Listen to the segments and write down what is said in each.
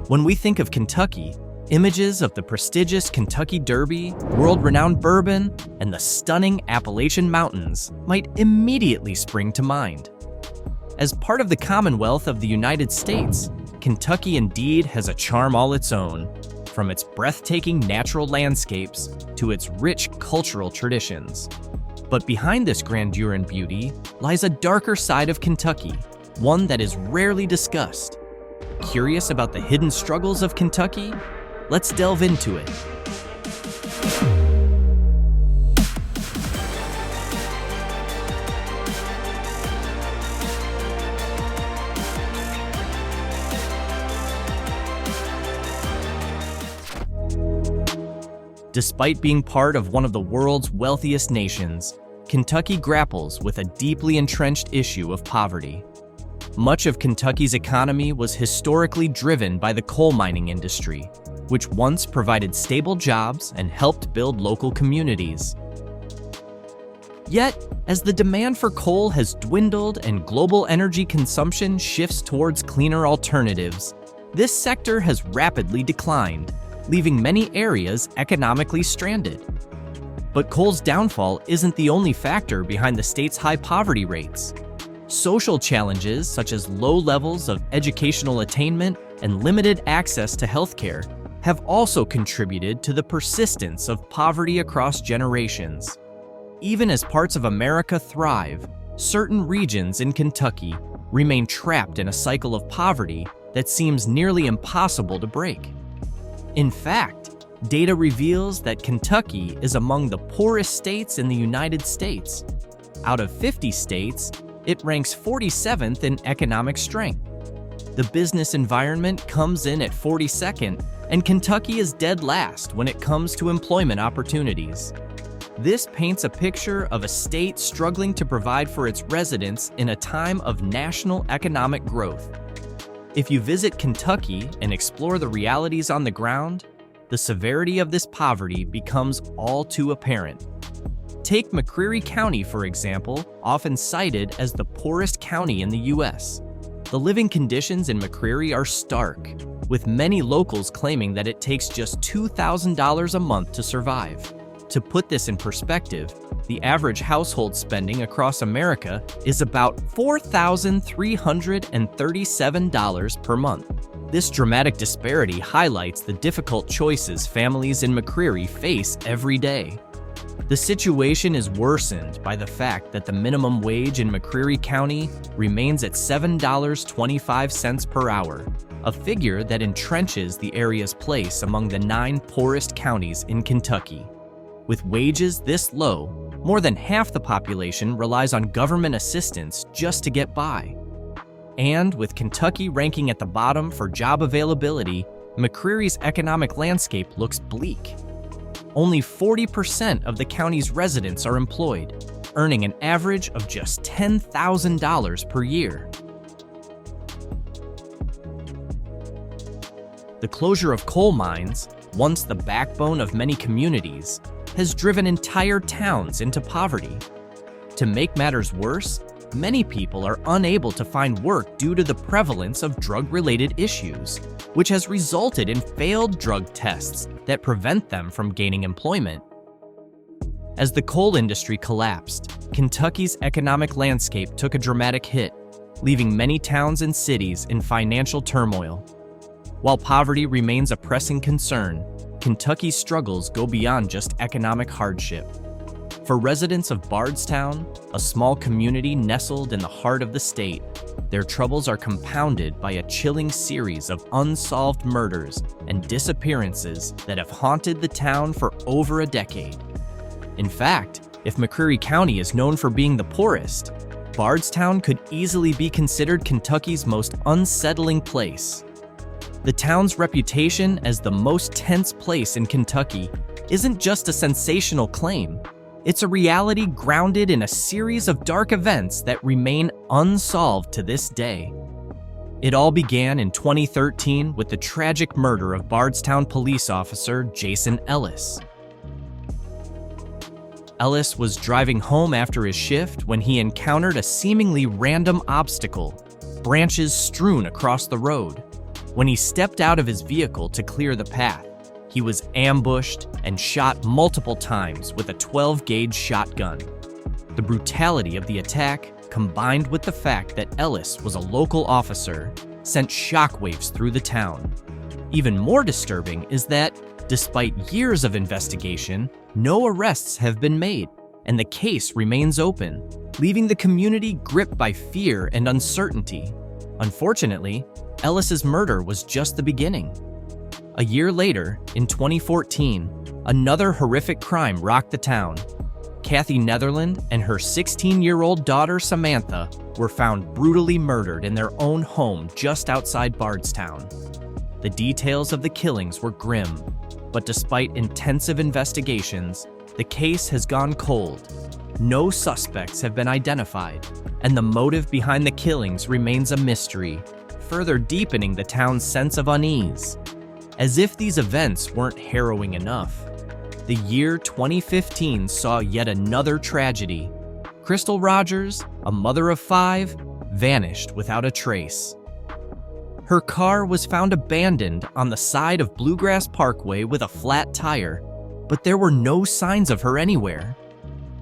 When we think of Kentucky, images of the prestigious Kentucky Derby, world-renowned bourbon, and the stunning Appalachian Mountains might immediately spring to mind. As part of the Commonwealth of the United States, Kentucky indeed has a charm all its own, from its breathtaking natural landscapes to its rich cultural traditions. But behind this grandeur and beauty lies a darker side of Kentucky, one that is rarely discussed. Curious about the hidden struggles of Kentucky? Let's delve into it. Despite being part of one of the world's wealthiest nations, Kentucky grapples with a deeply entrenched issue of poverty. Much of Kentucky's economy was historically driven by the coal mining industry, which once provided stable jobs and helped build local communities. Yet, as the demand for coal has dwindled and global energy consumption shifts towards cleaner alternatives, this sector has rapidly declined, leaving many areas economically stranded. But coal's downfall isn't the only factor behind the state's high poverty rates. Social challenges such as low levels of educational attainment and limited access to healthcare have also contributed to the persistence of poverty across generations. Even as parts of America thrive, certain regions in Kentucky remain trapped in a cycle of poverty that seems nearly impossible to break. In fact, data reveals that Kentucky is among the poorest states in the United States. Out of 50 states, it ranks 47th in economic strength. The business environment comes in at 42nd, and Kentucky is dead last when it comes to employment opportunities. This paints a picture of a state struggling to provide for its residents in a time of national economic growth. If you visit Kentucky and explore the realities on the ground, the severity of this poverty becomes all too apparent. Take McCreary County, for example, often cited as the poorest county in the U.S. The living conditions in McCreary are stark, with many locals claiming that it takes just $2,000 a month to survive. To put this in perspective, the average household spending across America is about $4,337 per month. This dramatic disparity highlights the difficult choices families in McCreary face every day. The situation is worsened by the fact that the minimum wage in McCreary County remains at $7.25 per hour, a figure that entrenches the area's place among the 9 poorest counties in Kentucky. With wages this low, more than half the population relies on government assistance just to get by. And with Kentucky ranking at the bottom for job availability, McCreary's economic landscape looks bleak. Only 40% of the county's residents are employed, earning an average of just $10,000 per year. The closure of coal mines, once the backbone of many communities, has driven entire towns into poverty. To make matters worse, many people are unable to find work due to the prevalence of drug-related issues, which has resulted in failed drug tests that prevent them from gaining employment. As the coal industry collapsed, Kentucky's economic landscape took a dramatic hit, leaving many towns and cities in financial turmoil. While poverty remains a pressing concern, Kentucky's struggles go beyond just economic hardship. For residents of Bardstown, a small community nestled in the heart of the state, their troubles are compounded by a chilling series of unsolved murders and disappearances that have haunted the town for over a decade. In fact, if McCreary County is known for being the poorest, Bardstown could easily be considered Kentucky's most unsettling place. The town's reputation as the most tense place in Kentucky isn't just a sensational claim. It's a reality grounded in a series of dark events that remain unsolved to this day. It all began in 2013 with the tragic murder of Bardstown police officer Jason Ellis. Ellis was driving home after his shift when he encountered a seemingly random obstacle, branches strewn across the road. When he stepped out of his vehicle to clear the path, he was ambushed and shot multiple times with a 12-gauge shotgun. The brutality of the attack, combined with the fact that Ellis was a local officer, sent shockwaves through the town. Even more disturbing is that, despite years of investigation, no arrests have been made, and the case remains open, leaving the community gripped by fear and uncertainty. Unfortunately, Ellis's murder was just the beginning. A year later, in 2014, another horrific crime rocked the town. Kathy Netherland and her 16-year-old daughter Samantha were found brutally murdered in their own home just outside Bardstown. The details of the killings were grim, but despite intensive investigations, the case has gone cold. No suspects have been identified, and the motive behind the killings remains a mystery, further deepening the town's sense of unease. As if these events weren't harrowing enough, the year 2015 saw yet another tragedy. Crystal Rogers, a mother of 5, vanished without a trace. Her car was found abandoned on the side of Bluegrass Parkway with a flat tire, but there were no signs of her anywhere.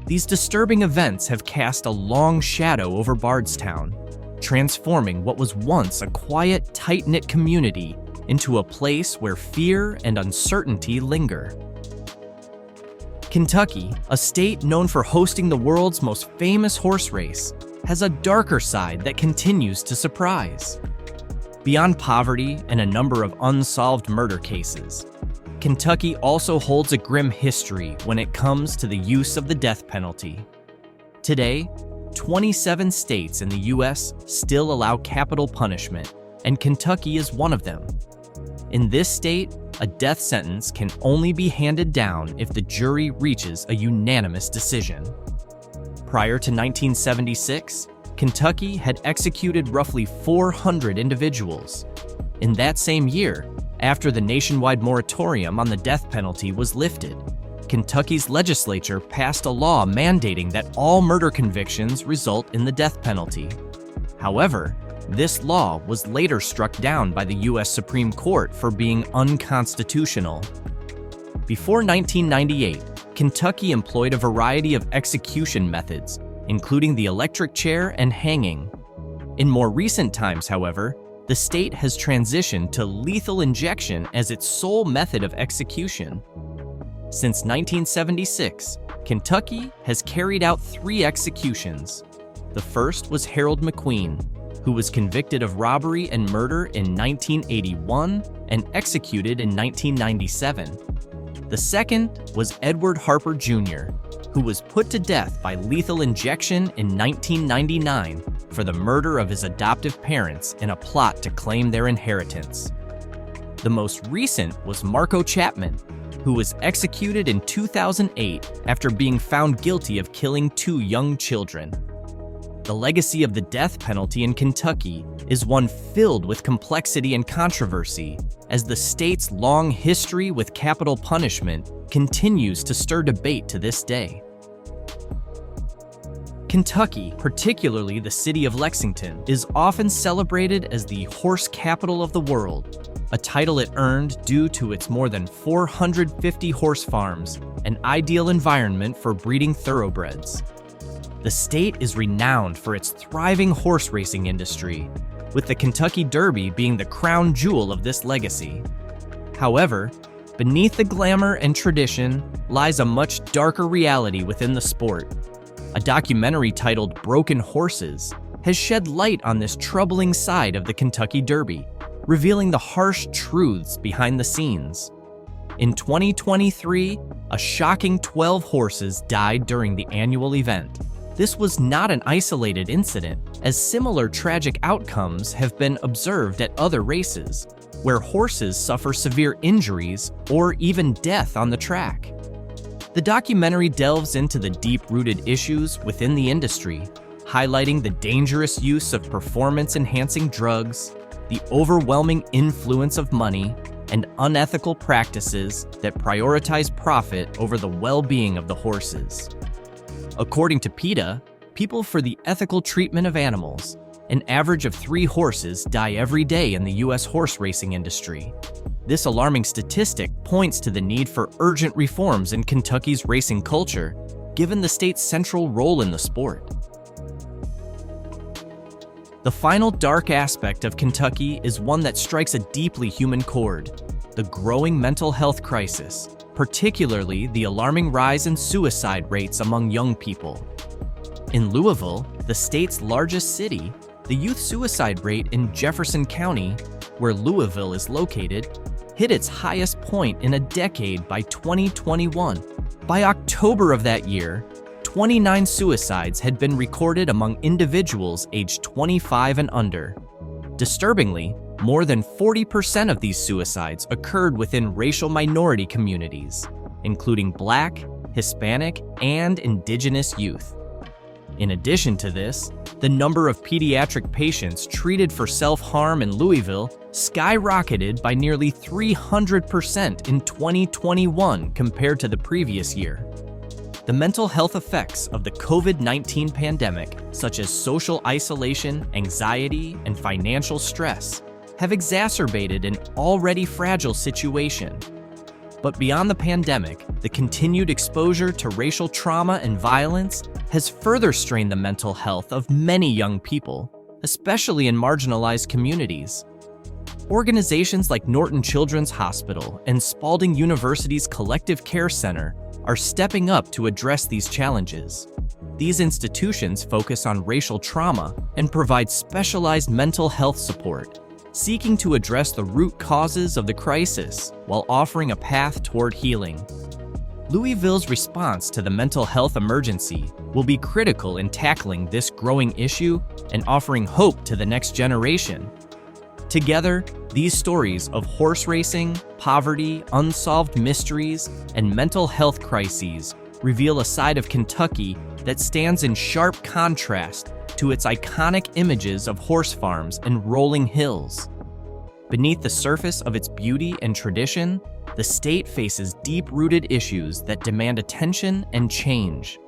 These disturbing events have cast a long shadow over Bardstown, transforming what was once a quiet, tight-knit community into a place where fear and uncertainty linger. Kentucky, a state known for hosting the world's most famous horse race, has a darker side that continues to surprise. Beyond poverty and a number of unsolved murder cases, Kentucky also holds a grim history when it comes to the use of the death penalty. Today, 27 states in the U.S. still allow capital punishment, and Kentucky is one of them. In this state, a death sentence can only be handed down if the jury reaches a unanimous decision. Prior to 1976, Kentucky had executed roughly 400 individuals. In that same year, after the nationwide moratorium on the death penalty was lifted, Kentucky's legislature passed a law mandating that all murder convictions result in the death penalty. However, this law was later struck down by the U.S. Supreme Court for being unconstitutional. Before 1998, Kentucky employed a variety of execution methods, including the electric chair and hanging. In more recent times, however, the state has transitioned to lethal injection as its sole method of execution. Since 1976, Kentucky has carried out 3 executions. The first was Harold McQueen, who was convicted of robbery and murder in 1981 and executed in 1997. The second was Edward Harper Jr., who was put to death by lethal injection in 1999 for the murder of his adoptive parents in a plot to claim their inheritance. The most recent was Marco Chapman, who was executed in 2008 after being found guilty of killing 2 young children. The legacy of the death penalty in Kentucky is one filled with complexity and controversy, as the state's long history with capital punishment continues to stir debate to this day. Kentucky, particularly the city of Lexington, is often celebrated as the horse capital of the world, a title it earned due to its more than 450 horse farms, an ideal environment for breeding thoroughbreds. The state is renowned for its thriving horse racing industry, with the Kentucky Derby being the crown jewel of this legacy. However, beneath the glamour and tradition lies a much darker reality within the sport. A documentary titled Broken Horses has shed light on this troubling side of the Kentucky Derby, revealing the harsh truths behind the scenes. In 2023, a shocking 12 horses died during the annual event. This was not an isolated incident, as similar tragic outcomes have been observed at other races, where horses suffer severe injuries or even death on the track. The documentary delves into the deep-rooted issues within the industry, highlighting the dangerous use of performance-enhancing drugs, the overwhelming influence of money, and unethical practices that prioritize profit over the well-being of the horses. According to PETA, People for the Ethical Treatment of Animals, An average of 3 horses die every day in the U.S. horse racing industry. This alarming statistic points to the need for urgent reforms in Kentucky's racing culture, given the state's central role in the sport. The final dark aspect of Kentucky is one that strikes a deeply human chord: the growing mental health crisis, particularly the alarming rise in suicide rates among young people. In Louisville, the state's largest city, the youth suicide rate in Jefferson County, where Louisville is located, hit its highest point in a decade by 2021. By October of that year, 29 suicides had been recorded among individuals aged 25 and under. Disturbingly, more than 40% of these suicides occurred within racial minority communities, including Black, Hispanic, and Indigenous youth. In addition to this, the number of pediatric patients treated for self-harm in Louisville skyrocketed by nearly 300% in 2021 compared to the previous year. The mental health effects of the COVID-19 pandemic, such as social isolation, anxiety, and financial stress, have exacerbated an already fragile situation. But beyond the pandemic, the continued exposure to racial trauma and violence has further strained the mental health of many young people, especially in marginalized communities. Organizations like Norton Children's Hospital and Spalding University's Collective Care Center are stepping up to address these challenges. These institutions focus on racial trauma and provide specialized mental health support, seeking to address the root causes of the crisis while offering a path toward healing. Louisville's response to the mental health emergency will be critical in tackling this growing issue and offering hope to the next generation. Together, these stories of horse racing, poverty, unsolved mysteries, and mental health crises reveal a side of Kentucky that stands in sharp contrast to its iconic images of horse farms and rolling hills. Beneath the surface of its beauty and tradition, the state faces deep-rooted issues that demand attention and change.